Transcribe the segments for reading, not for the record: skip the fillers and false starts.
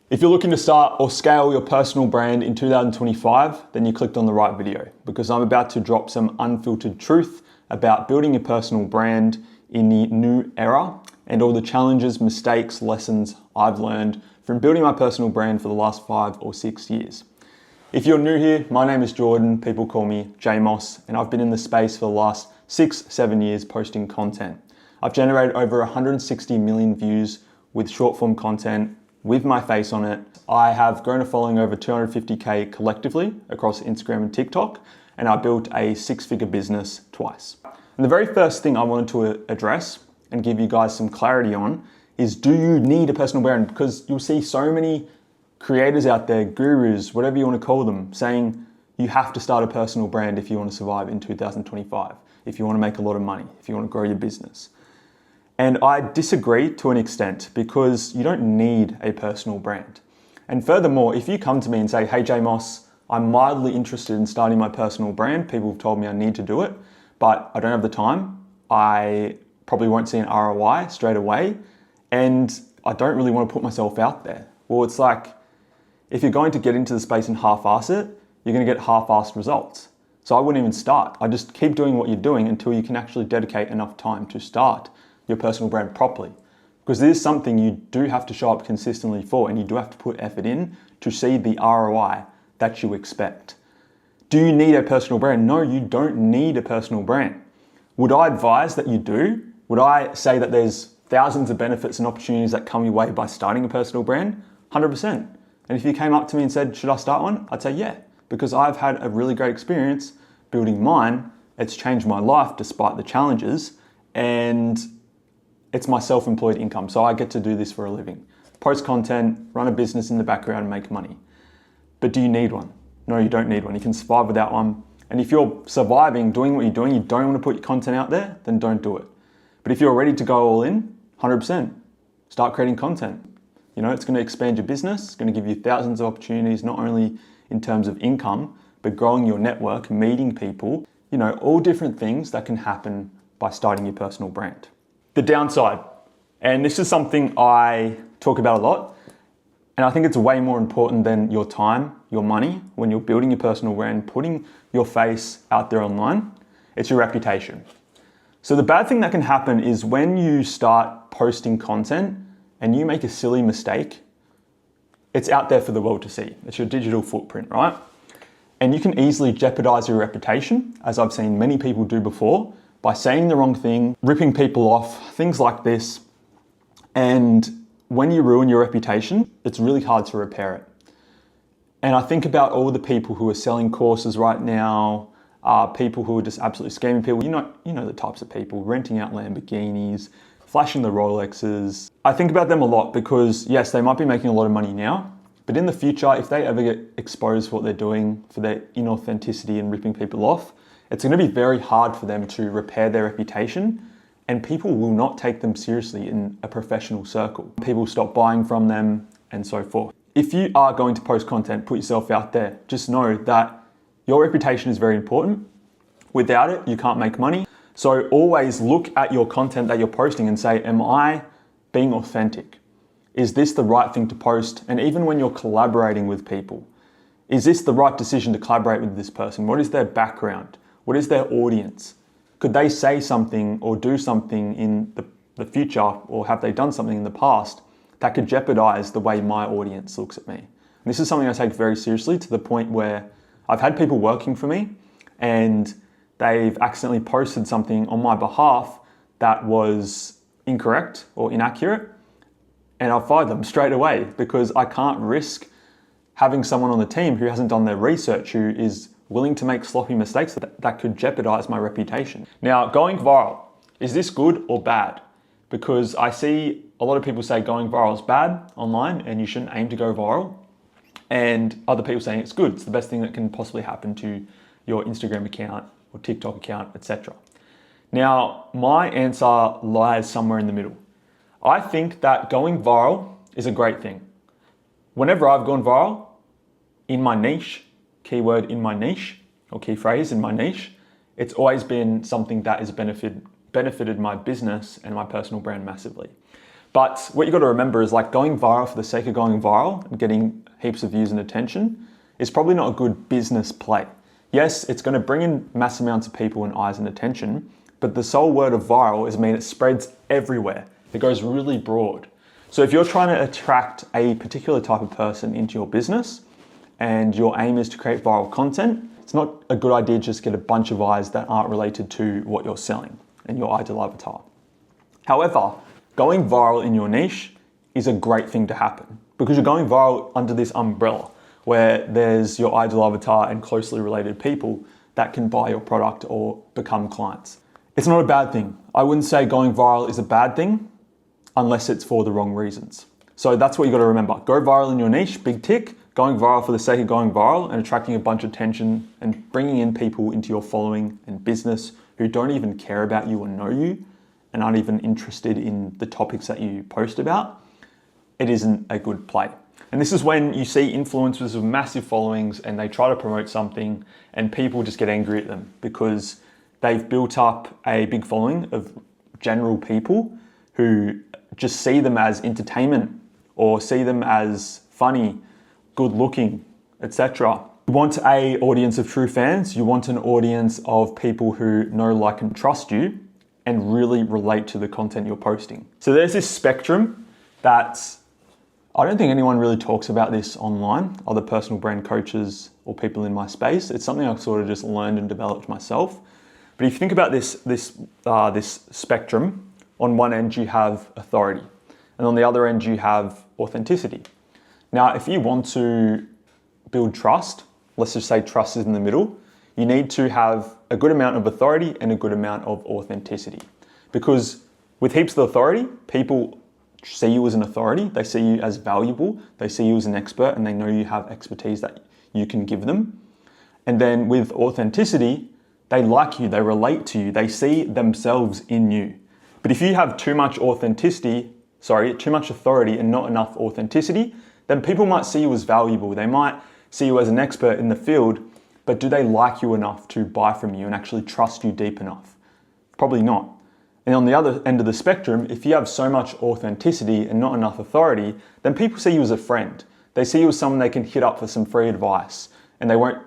If you're looking to start or scale your personal brand in 2025, then you clicked on the right video because I'm about to drop some unfiltered truth about building your personal brand in the new era and all the challenges, mistakes, lessons I've learned from building my personal brand for the last 5 or 6 years. If you're new here, my name is Jordan. People call me J-Moss, and I've been in the space for the last 6-7 years posting content. I've generated over 160 million views with short form content with my face on it. I have grown a following over 250K collectively across Instagram and TikTok, and I built a 6-figure business twice. And the very first thing I wanted to address and give you guys some clarity on is, do you need a personal brand? Because you'll see so many creators out there, gurus, whatever you want to call them, saying you have to start a personal brand if you want to survive in 2025, if you want to make a lot of money, if you want to grow your business. And I disagree to an extent because you don't need a personal brand. And furthermore, if you come to me and say, hey, J-Moss, I'm mildly interested in starting my personal brand. People have told me I need to do it, but I don't have the time. I probably won't see an ROI straight away. And I don't really want to put myself out there. Well, it's like, if you're going to get into the space and half-ass it, you're going to get half-assed results. So I wouldn't even start. I just keep doing what you're doing until you can actually dedicate enough time to start your personal brand properly. Because this is something you do have to show up consistently for, and you do have to put effort in to see the ROI that you expect. Do you need a personal brand? No, you don't need a personal brand. Would I advise that you do? Would I say that there's thousands of benefits and opportunities that come your way by starting a personal brand? 100%. And if you came up to me and said, should I start one? I'd say yeah, because I've had a really great experience building mine. It's changed my life despite the challenges, and it's my self-employed income. So I get to do this for a living. Post content, run a business in the background, and make money. But do you need one? No, you don't need one. You can survive without one. And if you're surviving, doing what you're doing, you don't want to put your content out there, then don't do it. But if you're ready to go all in, 100%, start creating content. You know, it's going to expand your business. It's going to give you thousands of opportunities, not only in terms of income, but growing your network, meeting people, you know, all different things that can happen by starting your personal brand. The downside, and this is something I talk about a lot, and I think it's way more important than your time, your money, when you're building your personal brand, putting your face out there online, it's your reputation. So the bad thing that can happen is when you start posting content and you make a silly mistake, it's out there for the world to see. It's your digital footprint, right? And you can easily jeopardize your reputation, as I've seen many people do before, by saying the wrong thing, ripping people off, things like this. And when you ruin your reputation, it's really hard to repair it. And I think about all the people who are selling courses right now, people who are just absolutely scamming people. You know the types of people, renting out Lamborghinis, flashing the Rolexes. I think about them a lot because yes, they might be making a lot of money now, but in the future, if they ever get exposed for what they're doing, for their inauthenticity and ripping people off, it's going to be very hard for them to repair their reputation, and people will not take them seriously in a professional circle. People stop buying from them and so forth. If you are going to post content, put yourself out there, just know that your reputation is very important. Without it, you can't make money. So always look at your content that you're posting and say, am I being authentic? Is this the right thing to post? And even when you're collaborating with people, is this the right decision to collaborate with this person? What is their background? What is their audience? Could they say something or do something in the future, or have they done something in the past that could jeopardize the way my audience looks at me? And this is something I take very seriously, to the point where I've had people working for me and they've accidentally posted something on my behalf that was incorrect or inaccurate, and I've fired them straight away because I can't risk having someone on the team who hasn't done their research, who is willing to make sloppy mistakes that could jeopardize my reputation. Now, going viral, is this good or bad? Because I see a lot of people say going viral is bad online and you shouldn't aim to go viral. And other people saying it's good. It's the best thing that can possibly happen to your Instagram account or TikTok account, etc. Now, my answer lies somewhere in the middle. I think that going viral is a great thing. Whenever I've gone viral in my niche, keyword in my niche, or key phrase in my niche, it's always been something that has benefited my business and my personal brand massively. But what you got to remember is like going viral for the sake of going viral and getting heaps of views and attention is probably not a good business play. Yes, it's going to bring in mass amounts of people and eyes and attention, but the sole word of viral is it spreads everywhere. It goes really broad. So if you're trying to attract a particular type of person into your business and your aim is to create viral content, it's not a good idea to just get a bunch of eyes that aren't related to what you're selling and your ideal avatar. However, going viral in your niche is a great thing to happen because you're going viral under this umbrella where there's your ideal avatar and closely related people that can buy your product or become clients. It's not a bad thing. I wouldn't say going viral is a bad thing unless it's for the wrong reasons. So that's what you got to remember. Go viral in your niche, big tick. Going viral for the sake of going viral and attracting a bunch of attention and bringing in people into your following and business who don't even care about you or know you and aren't even interested in the topics that you post about, it isn't a good play. And this is when you see influencers with massive followings and they try to promote something and people just get angry at them because they've built up a big following of general people who just see them as entertainment or see them as funny, good looking, etc. You want an audience of true fans. You want an audience of people who know, like, and trust you and really relate to the content you're posting. So there's this spectrum that I don't think anyone really talks about this online, other personal brand coaches or people in my space. It's something I've sort of just learned and developed myself. But if you think about this spectrum, on one end you have authority, and on the other end you have authenticity. Now, if you want to build trust, let's just say trust is in the middle, you need to have a good amount of authority and a good amount of authenticity. Because with heaps of authority, people see you as an authority, they see you as valuable, they see you as an expert, and they know you have expertise that you can give them. And then with authenticity, they like you, they relate to you, they see themselves in you. But if you have too much authority and not enough authenticity, then people might see you as valuable. They might see you as an expert in the field, but do they like you enough to buy from you and actually trust you deep enough? Probably not. And on the other end of the spectrum, if you have so much authenticity and not enough authority, then people see you as a friend. They see you as someone they can hit up for some free advice, and they won't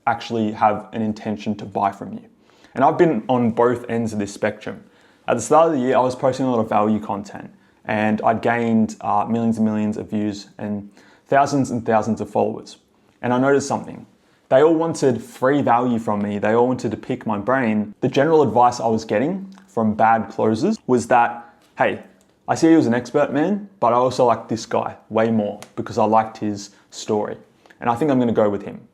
actually have an intention to buy from you. And I've been on both ends of this spectrum. At the start of the year, I was posting a lot of value content, and I'd gained millions and millions of views and thousands of followers. And I noticed something. They all wanted free value from me. They all wanted to pick my brain. The general advice I was getting from bad closers was that, hey, I see you as an expert, man, but I also like this guy way more because I liked his story. And I think I'm going to go with him.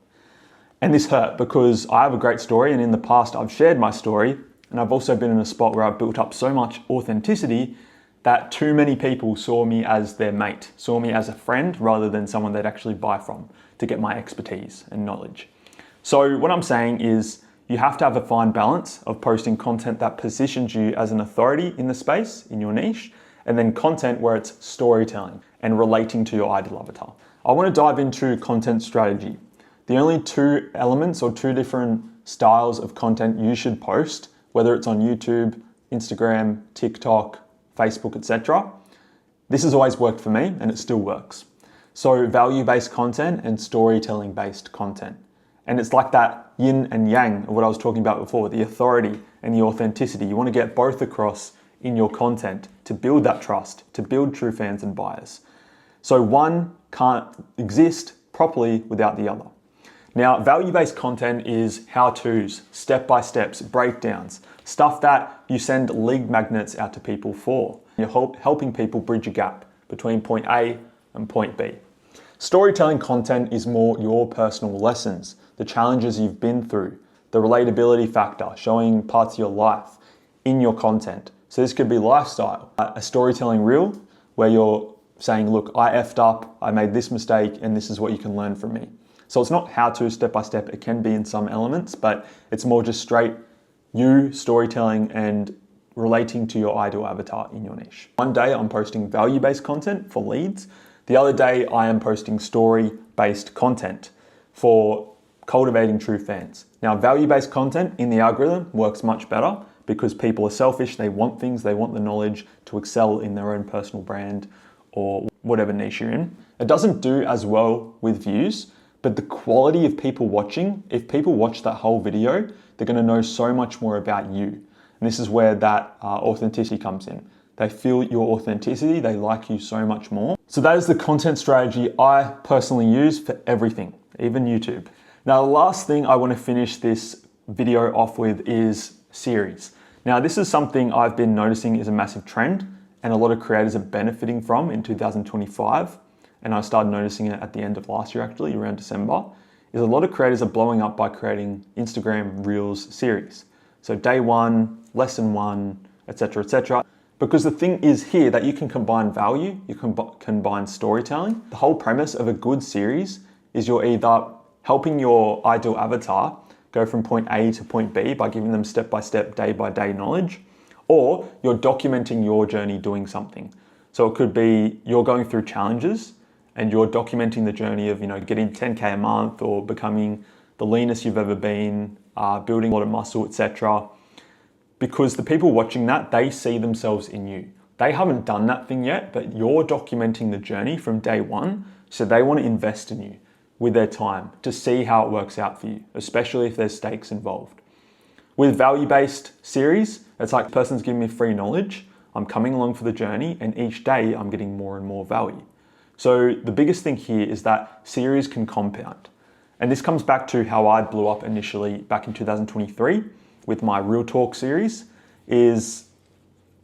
And this hurt because I have a great story, and in the past I've shared my story, and I've also been in a spot where I've built up so much authenticity that too many people saw me as their mate, saw me as a friend rather than someone they'd actually buy from to get my expertise and knowledge. So what I'm saying is you have to have a fine balance of posting content that positions you as an authority in the space, in your niche, and then content where it's storytelling and relating to your ideal avatar. I want to dive into content strategy. The only two elements or two different styles of content you should post, whether it's on YouTube, Instagram, TikTok, Facebook, etc. This has always worked for me and it still works. So value-based content and storytelling-based content. And it's like that yin and yang of what I was talking about before, the authority and the authenticity. You want to get both across in your content to build that trust, to build true fans and buyers. So one can't exist properly without the other. Now, value-based content is how-tos, step-by-steps, breakdowns, stuff that you send lead magnets out to people for. You're helping people bridge a gap between point A and point B. Storytelling content is more your personal lessons, the challenges you've been through, the relatability factor, showing parts of your life in your content. So this could be lifestyle, a storytelling reel where you're saying, look, I effed up, I made this mistake, and this is what you can learn from me. So it's not how to step by step, it can be in some elements, but it's more just straight you storytelling and relating to your ideal avatar in your niche. One day I'm posting value-based content for leads. The other day I am posting story-based content for cultivating true fans. Now, value-based content in the algorithm works much better because people are selfish. They want things, they want the knowledge to excel in their own personal brand or whatever niche you're in. It doesn't do as well with views, but the quality of people watching, if people watch that whole video, they're going to know so much more about you. And this is where that authenticity comes in. They feel your authenticity, they like you so much more. So that is the content strategy I personally use for everything, even YouTube. Now, the last thing I want to finish this video off with is series. Now, this is something I've been noticing is a massive trend and a lot of creators are benefiting from in 2025. And I started noticing it at the end of last year, actually, around December, is a lot of creators are blowing up by creating Instagram Reels series. So day one, lesson one, etc., etc. Because the thing is here that you can combine value, you can combine storytelling. The whole premise of a good series is you're either helping your ideal avatar go from point A to point B by giving them step-by-step, day-by-day knowledge, or you're documenting your journey doing something. So it could be you're going through challenges and you're documenting the journey of, getting 10K a month or becoming the leanest you've ever been, building a lot of muscle, etc. Because the people watching that, they see themselves in you. They haven't done that thing yet, but you're documenting the journey from day one, so they want to invest in you with their time to see how it works out for you, especially if there's stakes involved. With value-based series, it's like the person's giving me free knowledge, I'm coming along for the journey, and each day I'm getting more and more value. So the biggest thing here is that series can compound. And this comes back to how I blew up initially back in 2023 with my Real Talk series, is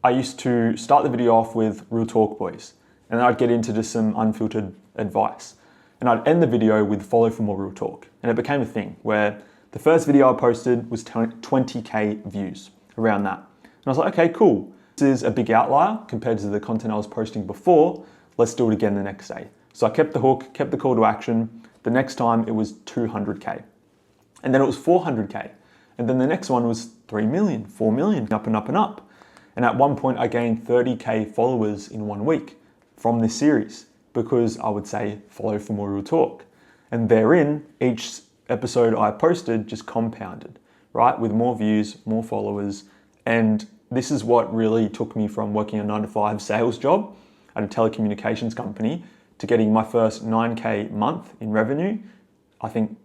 I used to start the video off with Real Talk boys, and then I'd get into just some unfiltered advice. And I'd end the video with follow for more Real Talk. And it became a thing where the first video I posted was 20K views, around that. And I was like, okay, cool. This is a big outlier compared to the content I was posting before. Let's do it again the next day. So I kept the hook, kept the call to action. The next time it was 200K. And then it was 400K. And then the next one was 3 million, 4 million, up and up and up. And at one point I gained 30K followers in 1 week from this series because I would say follow for more Real Talk. And therein, each episode I posted just compounded, right? With more views, more followers. And this is what really took me from working a 9-to-5 sales job at a telecommunications company to getting my first 9K month in revenue, I think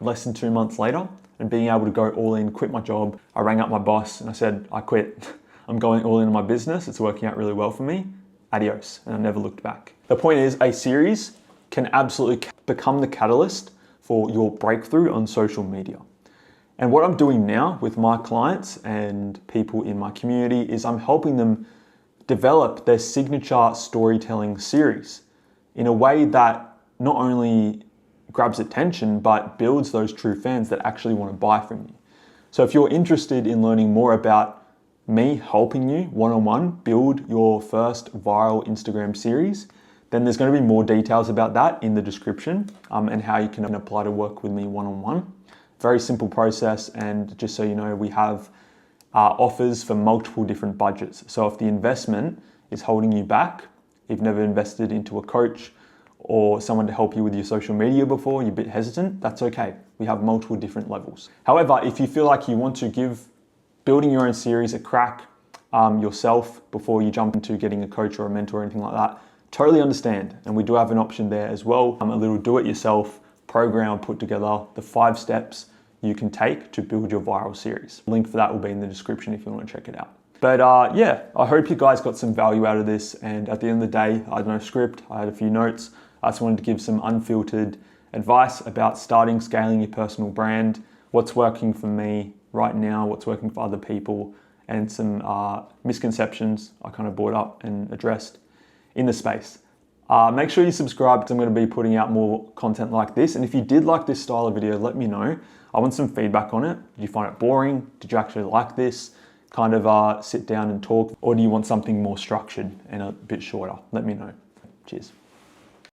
less than 2 months later, and being able to go all in, quit my job. I rang up my boss and I said, I quit. I'm going all in on my business. It's working out really well for me. Adios. And I never looked back. The point is, a series can absolutely become the catalyst for your breakthrough on social media. And what I'm doing now with my clients and people in my community is I'm helping them develop their signature storytelling series in a way that not only grabs attention, but builds those true fans that actually want to buy from you. So if you're interested in learning more about me helping you one-on-one build your first viral Instagram series, then there's going to be more details about that in the description and how you can apply to work with me one-on-one. Very simple process, and just so you know, we have offers for multiple different budgets. So if the investment is holding you back, you've never invested into a coach or someone to help you with your social media before, you're a bit hesitant, that's okay. We have multiple different levels. However, if you feel like you want to give building your own series a crack yourself before you jump into getting a coach or a mentor or anything like that, totally understand. And we do have an option there as well, a little do-it-yourself program put together, the 5 steps you can take to build your viral series. Link for that will be in the description if you want to check it out. But yeah, I hope you guys got some value out of this. And at the end of the day, I had no script, I had a few notes. I just wanted to give some unfiltered advice about starting, scaling your personal brand, what's working for me right now, what's working for other people, and some misconceptions I kind of brought up and addressed in the space. Make sure you subscribe because I'm going to be putting out more content like this. And if you did like this style of video, let me know. I want some feedback on it. Did you find it boring? Did you actually like this? Kind of sit down and talk? Or do you want something more structured and a bit shorter? Let me know. Cheers.